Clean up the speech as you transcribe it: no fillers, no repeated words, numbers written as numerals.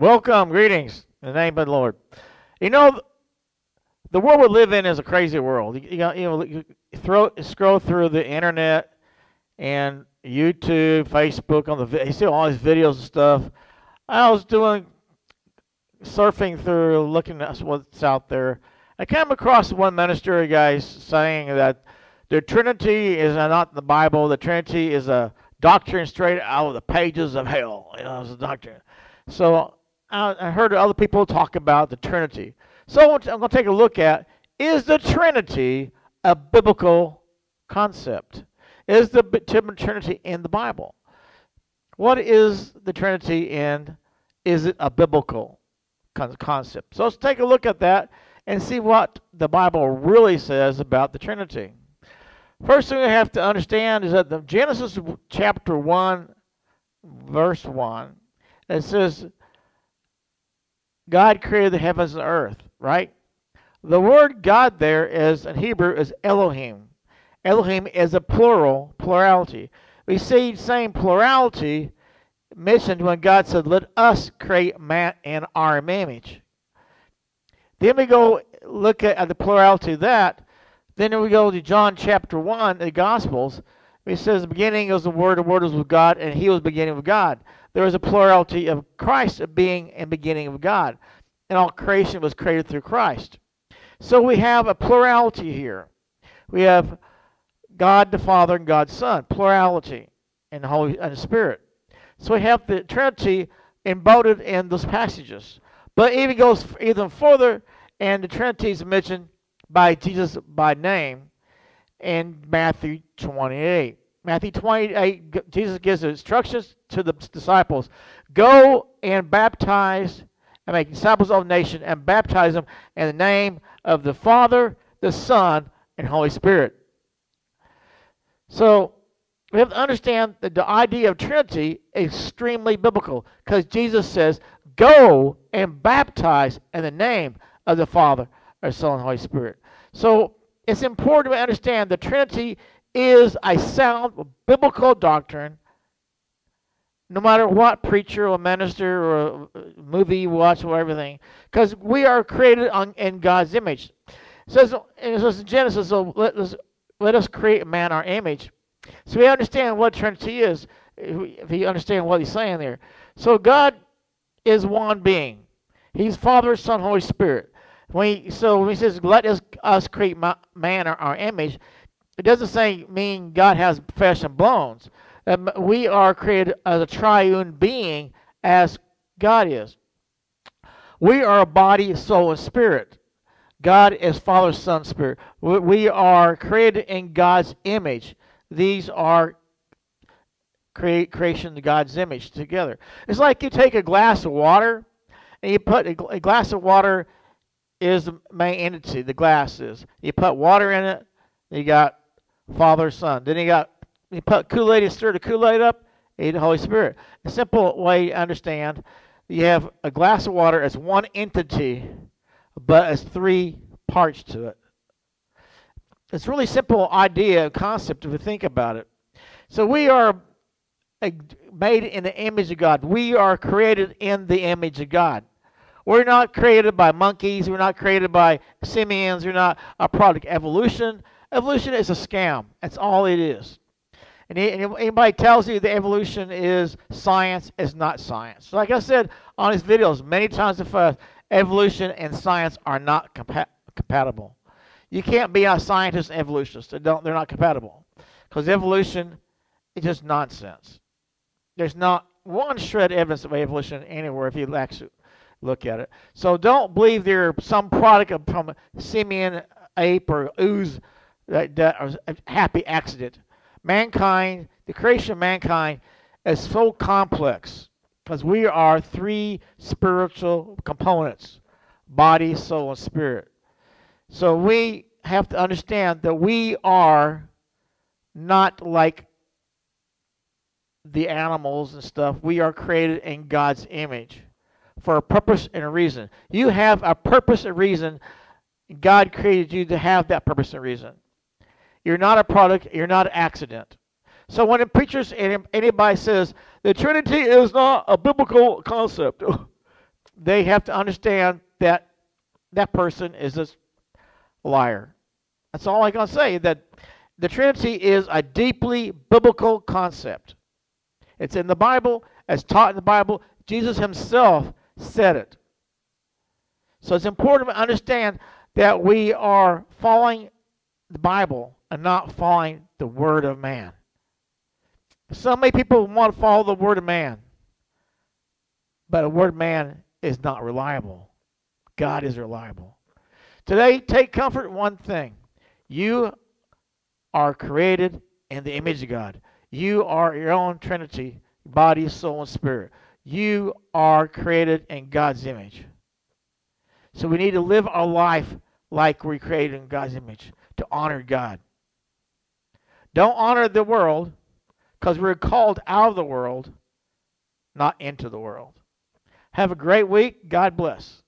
Welcome, greetings in the name of the Lord. You know, the world we live in is a crazy world. You scroll through the internet and YouTube, Facebook, you see all these videos and stuff. I was doing surfing through, looking at what's out there. I came across one minister, guys, saying that the Trinity is not in the Bible. The Trinity is a doctrine straight out of the pages of hell. It's a doctrine. So I heard other people talk about the Trinity. So I'm going to take a look at, is the Trinity a biblical concept? Is the Trinity in the Bible? What is the Trinity and is it a biblical concept? So let's take a look at that and see what the Bible really says about the Trinity. First thing we have to understand is that the Genesis chapter 1, verse 1, it says, God created the heavens and earth, right? The word God there is, in Hebrew, is Elohim. Elohim is a plurality. We see the same plurality mentioned when God said, let us create man in our image. Then we go look at the plurality of that. Then we go to John chapter 1, the Gospels. It says, the beginning was the Word was with God, and He was the beginning with God. There is a plurality of Christ being and beginning of God. And all creation was created through Christ. So we have a plurality here. We have God the Father and God the Son, plurality, and the Holy and the Spirit. So we have the Trinity embodied in those passages. But it even goes even further, and the Trinity is mentioned by Jesus by name in Matthew 28. Matthew 28, Jesus gives instructions to the disciples. Go and baptize and make disciples of the nation and baptize them in the name of the Father, the Son, and Holy Spirit. So we have to understand that the idea of Trinity is extremely biblical because Jesus says, go and baptize in the name of the Father, the Son, and Holy Spirit. So it's important to understand the Trinity is a sound biblical doctrine, no matter what preacher or minister or movie you watch or everything, because we are created in God's image. It says in Genesis, so let us create man our image. So we understand what Trinity is, if you understand what he's saying there. So God is one being. He's Father, Son, Holy Spirit. When he says, let us create man our image, it doesn't mean God has flesh and bones. We are created as a triune being as God is. We are a body, soul, and spirit. God is Father, Son, Spirit. We are created in God's image. These are creation of God's image together. It's like you take a glass of water, and you put a glass of water is the main entity, the glass is. You put water in it, you got Father, Son. Then you put Kool-Aid and stir the Kool-Aid up, you eat the Holy Spirit. A simple way to understand, you have a glass of water as one entity, but as three parts to it. It's a really simple idea, concept if you think about it. So we are made in the image of God. We are created in the image of God. We're not created by monkeys. We're not created by simians. We're not a product of evolution. Evolution is a scam. That's all it is. And anybody tells you that evolution is science, it's not science. Like I said on his videos many times before, evolution and science are not compatible. You can't be a scientist and evolutionist. They're not compatible. Because evolution is just nonsense. There's not one shred of evidence of evolution anywhere if you actually look at it. So don't believe they're some product from a simian, ape, or ooze that are a happy accident. Mankind, the creation of mankind, is so complex because we are three spiritual components: body, soul, and spirit. So we have to understand that we are not like the animals and stuff. We are created in God's image for a purpose and a reason. You have a purpose and reason. God created you to have that purpose and reason. You're not a product. You're not an accident. So when a preacher, anybody says the Trinity is not a biblical concept, they have to understand that that person is a liar. That's all I'm going to say, that the Trinity is a deeply biblical concept. It's in the Bible, as taught in the Bible. Jesus himself said it. So it's important to understand that we are following the Bible and not following the word of man. So many people want to follow the word of man, but the word of man is not reliable. God is reliable. Today, take comfort in one thing. You are created in the image of God. You are your own Trinity, body, soul, and spirit. You are created in God's image. So we need to live our life like we're created in God's image, to honor God. Don't honor the world, because we're called out of the world, not into the world. Have a great week. God bless.